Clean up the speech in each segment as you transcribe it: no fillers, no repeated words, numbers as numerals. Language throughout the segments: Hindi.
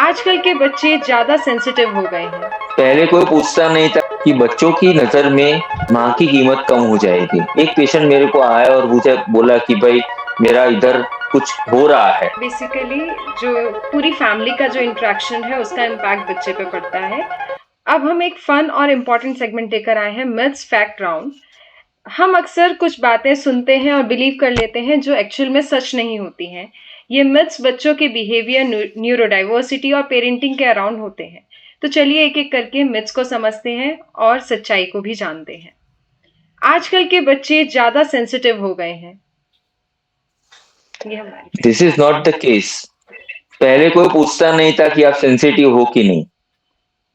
आजकल के बच्चे ज़्यादा सेंसिटिव हो गए हैं। पहले कोई पूछता नहीं था कि बच्चों की नजर में माँ की कीमत कम हो जाएगी। एक पेशेंट मेरे को आया और मुझे बोला कि भाई मेरा इधर कुछ हो रहा है। बेसिकली जो पूरी फैमिली का जो इंटरेक्शन है उसका इम्पैक्ट बच्चे पे पड़ता है। अब हम एक फन और इम्पोर्टेंट सेगमेंट लेकर आए हैं, मिथ्स फैक्ट राउंड। हम अक्सर कुछ बातें सुनते हैं और बिलीव कर लेते हैं जो एक्चुअल में सच नहीं होती हैं। ये मिथ्स बच्चों के बिहेवियर, न्यूरोडाइवर्सिटी और पेरेंटिंग के अराउंड होते हैं। तो चलिए एक एक करके मिथ्स को समझते हैं और सच्चाई को भी जानते हैं। आजकल के बच्चे ज़्यादा सेंसिटिव हो गए हैं। ये हमारी this is not the case. पहले कोई पूछता नहीं था कि आप सेंसिटिव हो कि नहीं।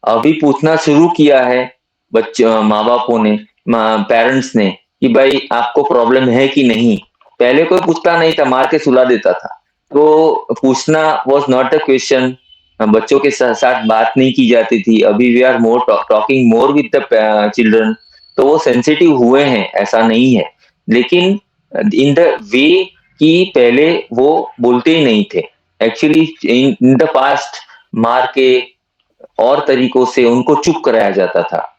अभी पूछना शुरू किया है बच्चे, माँ बापों ने, पेरेंट्स ने, कि भाई आपको प्रॉब्लम है कि नहीं। पहले कोई पूछता नहीं था, मार के सुला देता था। तो पूछना वॉज नॉट अ क्वेश्चन। बच्चों के साथ बात नहीं की जाती थी। अभी we are more talking more with the children. तो वो सेंसिटिव हुए हैं ऐसा नहीं है, लेकिन इन द वे कि पहले वो बोलते ही नहीं थे। एक्चुअली इन द पास्ट मार के और तरीकों से उनको चुप कराया जाता था।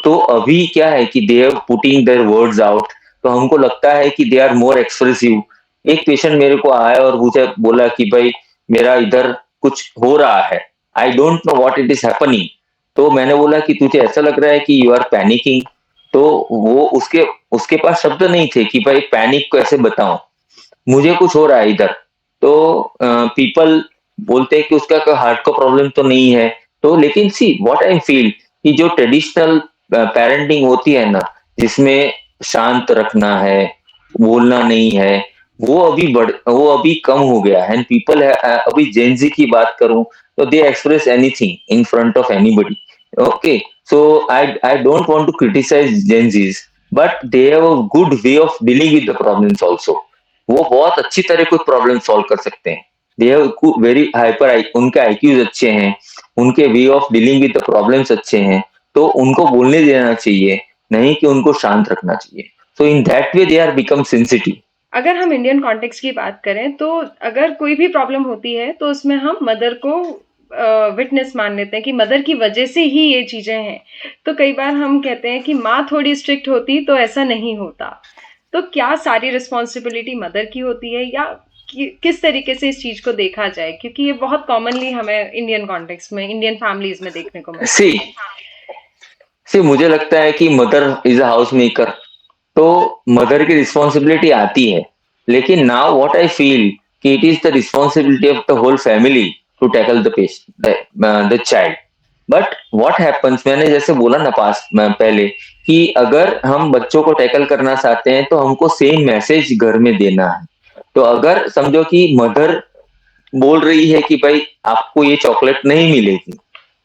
तो अभी क्या है कि they are putting their words out. तो हमको लगता है कि दे आर मोर एक्सप्रेसिव। एक पेशेंट मेरे को आया और मुझे बोला कि भाई मेरा इधर कुछ हो रहा है, I don't know what it is happening. तो मैंने बोला कि तुझे ऐसा लग रहा है कि यू आर पैनिकिंग। तो वो उसके उसके पास शब्द नहीं थे कि भाई पैनिक कैसे बताऊं, मुझे कुछ हो रहा है इधर। तो पीपल बोलते हैं कि उसका कोई हार्ट का प्रॉब्लम तो नहीं है। तो लेकिन सी व्हाट आई फील कि जो ट्रेडिशनल पेरेंटिंग होती है ना, जिसमें शांत रखना है, बोलना नहीं है, वो अभी कम हो गया है। एंड पीपल अभी जेंजी की बात करूं तो they express anything in front of anybody. Okay, so I don't want to criticize Gen Zs, but they have a good way of dealing with the problems also. वो बहुत अच्छी तरह कोई प्रॉब्लम सॉल्व कर सकते हैं। दे हैव वेरी हाइपर, उनके आईक्यूज अच्छे हैं, उनके वे of dealing with the problems अच्छे हैं। तो उनको बोलने देना चाहिए, नहीं कि उनको शांत रखना चाहिए। So in that way they are become sensitive. अगर हम इंडियन कॉन्टेक्स्ट की बात करें तो अगर कोई भी प्रॉब्लम होती है तो उसमें हम मदर को विटनेस मान लेते हैं कि मदर की वजह से ही ये चीजें हैं। तो कई बार हम कहते हैं कि माँ थोड़ी स्ट्रिक्ट होती तो ऐसा नहीं होता। तो क्या सारी रिस्पॉन्सिबिलिटी मदर की होती है या किस तरीके से इस चीज को देखा जाए, क्योंकि ये बहुत कॉमनली हमें इंडियन कॉन्टेक्स्ट में, इंडियन फैमिलीज में देखने को मिलता सी है। सी मुझे लगता है कि mother is a house maker. तो मदर की रिस्पॉन्सिबिलिटी आती है, लेकिन नाउ व्हाट आई फील कि it is the responsibility of the whole family to tackle the the child. But what happens, मैंने जैसे बोला ना पास में पहले, कि अगर हम बच्चों को टैकल करना चाहते हैं तो हमको सेम मैसेज घर में देना है। तो अगर समझो कि मदर बोल रही है कि भाई आपको ये चॉकलेट नहीं मिलेगी,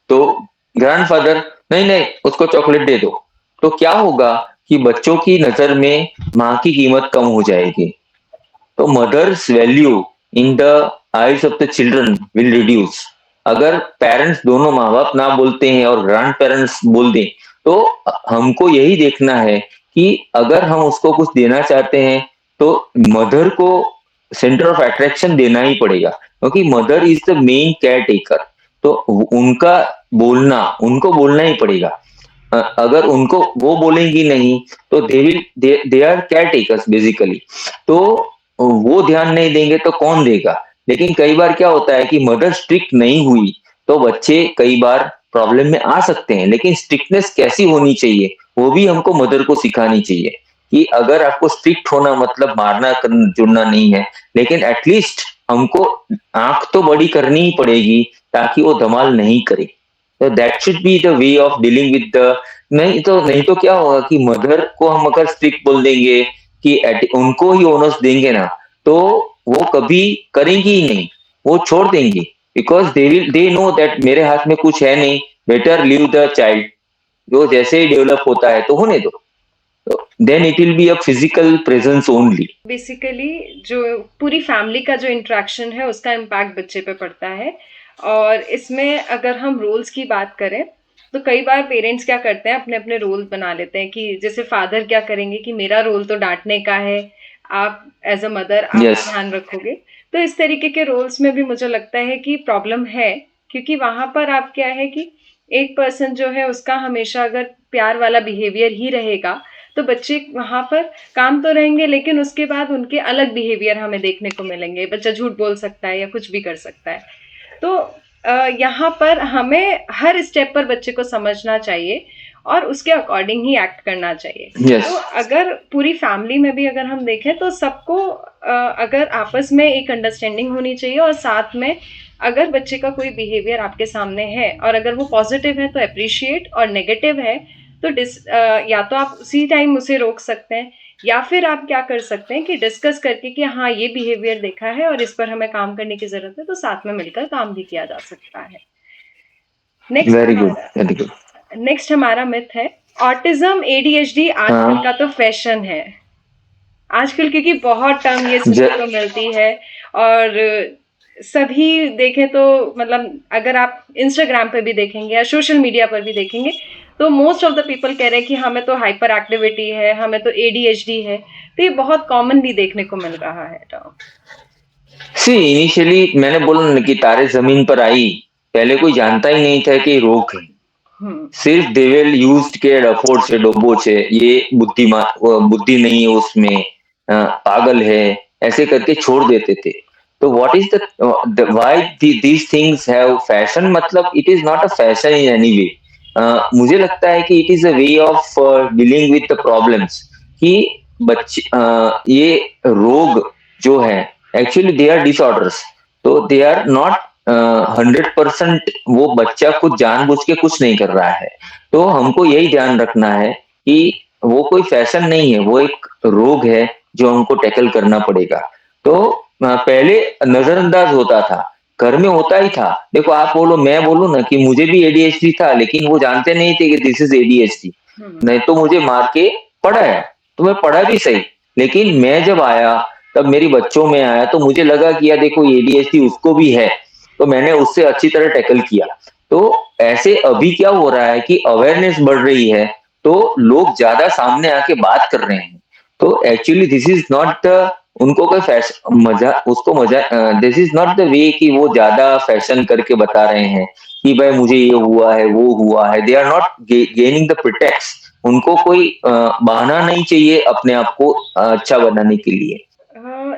तो ग्रैंडफादर नहीं नहीं उसको चॉकलेट दे दो। तो क्या होगा कि बच्चों की नजर में माँ की कीमत कम हो जाएगी। तो mother's value in the eyes of the children will reduce. अगर पेरेंट्स दोनों माँ बाप ना बोलते हैं और ग्रैंड पेरेंट्स बोल दें, तो हमको यही देखना है कि अगर हम उसको कुछ देना चाहते हैं तो मदर को सेंटर ऑफ अट्रैक्शन देना ही पड़ेगा, क्योंकि mother is the main care taker. तो उनका उनको बोलना ही पड़ेगा। अगर उनको वो बोलेंगी नहीं तो they are care takers basically. तो वो ध्यान नहीं देंगे तो कौन देगा। लेकिन कई बार क्या होता है कि मदर स्ट्रिक्ट नहीं हुई तो बच्चे कई बार प्रॉब्लम में आ सकते हैं। लेकिन स्ट्रिक्टनेस कैसी होनी चाहिए वो भी हमको मदर को सिखानी चाहिए, कि अगर आपको स्ट्रिक्ट होना मतलब मारना जुड़ना नहीं है, लेकिन एटलीस्ट हमको आंख तो बड़ी करनी ही पड़ेगी ताकि वो धमाल नहीं करे। तो that should be the way of dealing with the. नहीं तो क्या होगा कि मदर को हम अगर स्ट्रिक्ट बोल देंगे कि उनको ही ओनर्स देंगे ना, तो वो कभी करेंगी ही नहीं, वो छोड़ देंगी। बिकॉज दे नो दैट मेरे हाथ में कुछ है नहीं, बेटर लीव द चाइल्ड। वो जैसे ही डेवलप होता है तो होने दो। तो then it will be a physical presence only. Basically जो पूरी फैमिली का जो इंटरेक्शन है उसका इम्पैक्ट बच्चे पे पड़ता है। और इसमें अगर हम रोल्स की बात करें तो कई बार पेरेंट्स क्या करते हैं, अपने अपने रोल बना लेते हैं कि जैसे फादर क्या करेंगे कि मेरा रोल तो डांटने का है, आप एज अ मदर आप यस। ध्यान रखोगे। तो इस तरीके के रोल्स में भी मुझे लगता है कि प्रॉब्लम है क्योंकि वहां पर आप क्या है कि एक पर्सन जो है उसका हमेशा अगर प्यार वाला बिहेवियर ही रहेगा, तो बच्चे वहां पर काम तो रहेंगे, लेकिन उसके बाद उनके अलग बिहेवियर हमें देखने को मिलेंगे। बच्चा झूठ बोल सकता है या कुछ भी कर सकता है। तो यहाँ पर हमें हर स्टेप पर बच्चे को समझना चाहिए और उसके अकॉर्डिंग ही एक्ट करना चाहिए। यस। तो अगर पूरी फैमिली में भी अगर हम देखें तो सबको अगर आपस में एक अंडरस्टैंडिंग होनी चाहिए, और साथ में अगर बच्चे का कोई बिहेवियर आपके सामने है और अगर वो पॉजिटिव है तो अप्रिशिएट, और नेगेटिव है तो या तो आप उसी टाइम उसे रोक सकते हैं, या फिर आप क्या कर सकते हैं कि डिस्कस करके कि हाँ ये बिहेवियर देखा है और इस पर हमें काम करने की जरूरत है, तो साथ में मिलकर काम भी किया जा सकता है। Very good, very good. Next हमारा मिथ है ऑटिज्म एडीएचडी आजकल का तो फैशन है। आजकल क्योंकि बहुत टर्म ये सुनने को मिलती है, और सभी देखें तो मतलब अगर आप इंस्टाग्राम पे भी देखेंगे या सोशल मीडिया पर भी देखेंगे, तो मोस्ट ऑफ द पीपल कह रहे हैं कि हमें तो हाइपर एक्टिविटी है, हमें तो एडीएचडी है। तो ये बहुत कॉमनली देखने को मिल रहा है टर्म। सी इनिशियली मैंने बोला ना कि तारे जमीन पर आई, पहले कोई जानता ही नहीं था कि रोग है। सिर्फ दे विल यूज्ड के अफोर्ड से डोबो से ये बुद्धिमान बुद्धि नहीं है उसमें, पागल है, ऐसे करके छोड़ देते थे। तो what is the why these things have fashion, मतलब it is not a fashion in any way. मुझे लगता है कि it is a way of dealing with the problems, कि बच्चे ये रोग जो है एक्चुअली दे आर डिसऑर्डर्स। तो दे आर नॉट 100% वो बच्चा कुछ जानबूझ के कुछ नहीं कर रहा है। तो हमको यही ध्यान रखना है कि वो कोई फैशन नहीं है, वो एक रोग है जो हमको टैकल करना पड़ेगा। तो पहले नजरअंदाज होता था, घर में होता ही था। देखो आप बोलो मैं बोलूं ना कि मुझे भी एडीएचडी था, लेकिन वो जानते नहीं थे कि दिस इज एडीएचडी। नहीं तो मुझे मार के पढ़ाया, तो मैं पढ़ा भी सही, लेकिन मैं जब आया तब मेरी बच्चों में आया तो मुझे लगा कि यार देखो एडीएचडी उसको भी है, तो मैंने उससे अच्छी तरह टैकल किया। तो ऐसे अभी क्या हो रहा है कि अवेयरनेस बढ़ रही है, तो लोग ज्यादा सामने आके बात कर रहे हैं। तो actually this is not the उनको कोई फैशन मजा उसको मजा this is not the way कि वो ज्यादा फैशन करके बता रहे हैं कि भाई मुझे ये हुआ है वो हुआ है। They are not gaining the pretext. उनको कोई बहाना नहीं चाहिए अपने आप को अच्छा बनाने के लिए।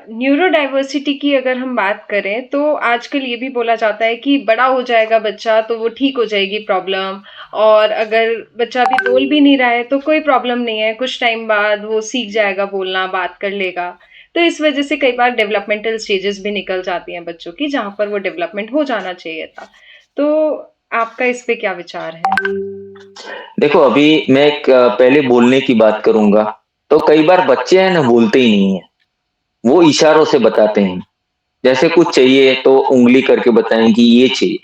न्यूरो डाइवर्सिटी की अगर हम बात करें तो आजकल ये भी बोला जाता है कि बड़ा हो जाएगा बच्चा तो वो ठीक हो जाएगी प्रॉब्लम, और अगर बच्चा अभी बोल भी नहीं रहा है तो कोई प्रॉब्लम नहीं है, कुछ टाइम बाद वो सीख जाएगा बोलना, बात कर लेगा। तो इस वजह से कई बार डेवलपमेंटल स्टेजेस भी निकल जाती हैं बच्चों की, जहाँ पर वो डेवलपमेंट हो जाना चाहिए था। तो आपका इस पे क्या विचार है? देखो अभी मैं एक पहले बोलने की बात करूंगा। तो कई बार बच्चे हैं ना बोलते ही नहीं है, वो इशारों से बताते हैं। जैसे कुछ चाहिए तो उंगली करके बताएं कि ये चाहिए।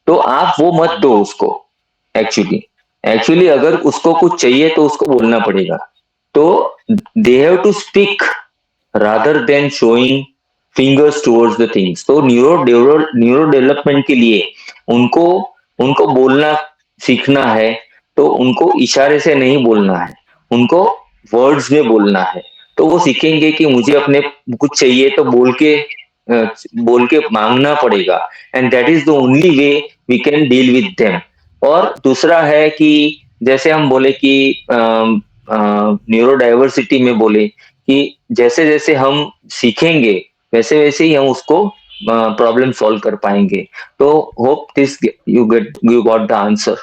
तो आप वो मत दो उसको। एक्चुअली एक्चुअली अगर उसको कुछ चाहिए तो उसको बोलना पड़ेगा। तो they have to speak rather than showing fingers towards the things. तो न्यूरो डेवलपमेंट के लिए उनको उनको बोलना सीखना है। तो उनको इशारे से नहीं बोलना है, उनको वर्ड्स में बोलना है। तो वो सीखेंगे कि मुझे अपने कुछ चाहिए तो बोल के मांगना पड़ेगा। And that is the only way we can deal with them. और दूसरा है कि जैसे हम बोले कि न्यूरो डाइवर्सिटी में बोले कि जैसे जैसे हम सीखेंगे वैसे वैसे ही हम उसको प्रॉब्लम सॉल्व कर पाएंगे। तो hope this you got the answer.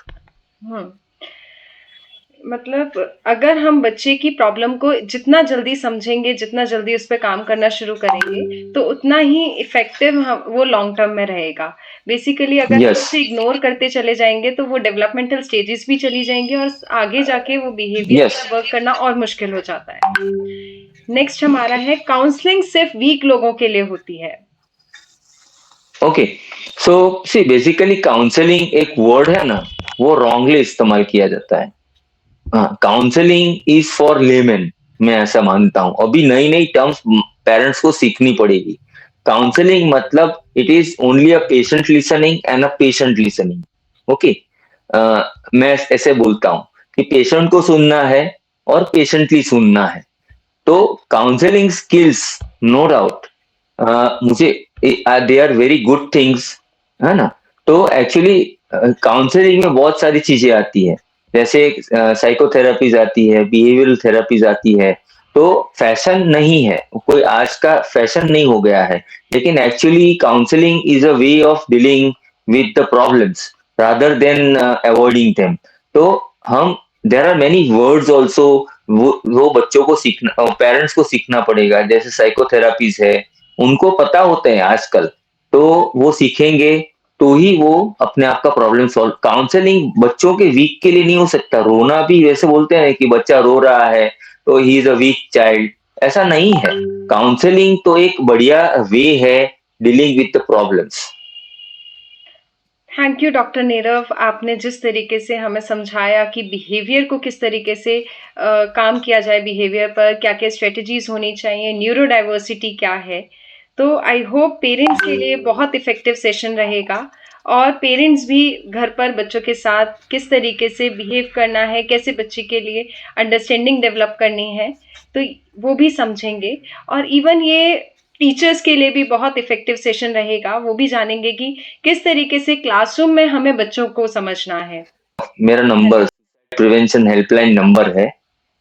मतलब अगर हम बच्चे की प्रॉब्लम को जितना जल्दी समझेंगे, जितना जल्दी उस पर काम करना शुरू करेंगे, तो उतना ही इफेक्टिव वो लॉन्ग टर्म में रहेगा। बेसिकली अगर हम यस उसे इग्नोर करते चले जाएंगे तो वो डेवलपमेंटल स्टेजेस भी चली जाएंगी, और आगे जाके वो बिहेवियर यस। वर्क करना और मुश्किल हो जाता है। नेक्स्ट हमारा है काउंसलिंग सिर्फ वीक लोगों के लिए होती है। Okay so see basically counselling एक वर्ड है ना, वो रॉन्गली इस्तेमाल किया जाता है। हाँ, काउंसलिंग इज फॉर लेमैन, मैं ऐसा मानता हूं। अभी नई नई टर्म्स पेरेंट्स को सीखनी पड़ेगी। काउंसलिंग मतलब it is only a patient listening and a patient listening. Okay, मैं ऐसे बोलता हूं कि पेशेंट को सुनना है और पेशेंटली सुनना है। तो काउंसलिंग स्किल्स नो डाउट मुझे they are very good things, है ना। तो एक्चुअली काउंसलिंग में बहुत सारी चीजें आती है, जैसे साइकोथेरेपीज आती है, बिहेवियरल थेरेपीज आती है। तो फैशन नहीं है, कोई आज का फैशन नहीं हो गया है, लेकिन actually counselling is a way of dealing with the problems rather than avoiding them. तो हम there are many words also, वो बच्चों को सीखना, पेरेंट्स को सीखना पड़ेगा। जैसे साइकोथेरापीज है, उनको पता होते हैं आजकल, तो वो सीखेंगे तो ही वो अपने आप का प्रॉब्लम सॉल्व। काउंसलिंग बच्चों के वीक के लिए नहीं हो सकता। रोना भी वैसे बोलते हैं कि बच्चा रो रहा है तो he is a weak child, ऐसा नहीं है। काउंसलिंग तो एक बढ़िया वे है dealing with the problems. Thank you doctor Neerav, आपने जिस तरीके से हमें समझाया कि बिहेवियर को किस तरीके से काम किया जाए, बिहेवियर पर क्या क्या स्ट्रेटजीज होनी चाहिए, न्यूरो डाइवर्सिटी क्या है। तो आई होप पेरेंट्स के लिए बहुत इफेक्टिव सेशन रहेगा, और पेरेंट्स भी घर पर बच्चों के साथ किस तरीके से बिहेव करना है, कैसे बच्चे के लिए अंडरस्टैंडिंग डेवलप करनी है, तो वो भी समझेंगे। और इवन ये टीचर्स के लिए भी बहुत इफेक्टिव सेशन रहेगा, वो भी जानेंगे कि किस तरीके से क्लासरूम में हमें बच्चों को समझना है। मेरा नंबर प्रिवेंशन हेल्पलाइन नंबर है,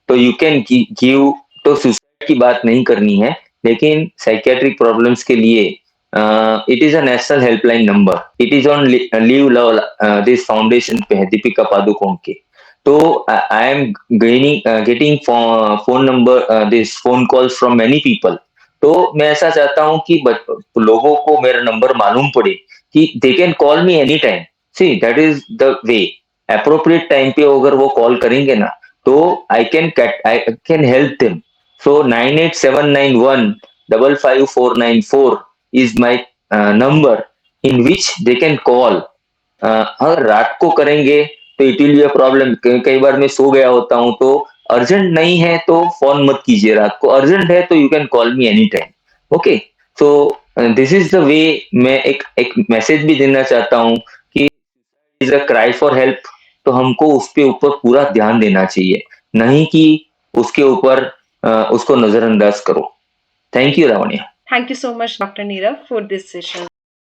तो यू कैन गिव। तो सुसाइड की बात नहीं करनी है, लेकिन साइकेट्रिक प्रॉब्लम्स के लिए it is a national helpline number. It is on leave love this foundation पे है, दीपिका पादुकोण के। तो I am getting phone number, this phone calls from many people. तो मैं ऐसा चाहता हूँ कि लोगों को मेरा नंबर मालूम पड़े कि they can call me any time. See that is the way. Appropriate time पे अगर वो कॉल करेंगे ना, तो I can help them. So 98791 55494 is my number in which they can call. अगर रात को करेंगे तो it will be a problem. कई बार मैं सो गया होता हूँ, तो अर्जेंट नहीं है तो फोन मत कीजिए। रात को अर्जेंट है तो you can call me any time. Okay, so this is the way. मैं एक मैसेज भी देना चाहता हूँ कि is a cry for help, तो हमको उसके ऊपर पूरा ध्यान देना चाहिए, नहीं कि उसके ऊपर उसको नजरअंदाज करो। Thank you Lavanya. Thank you so much doctor Nirav for this session.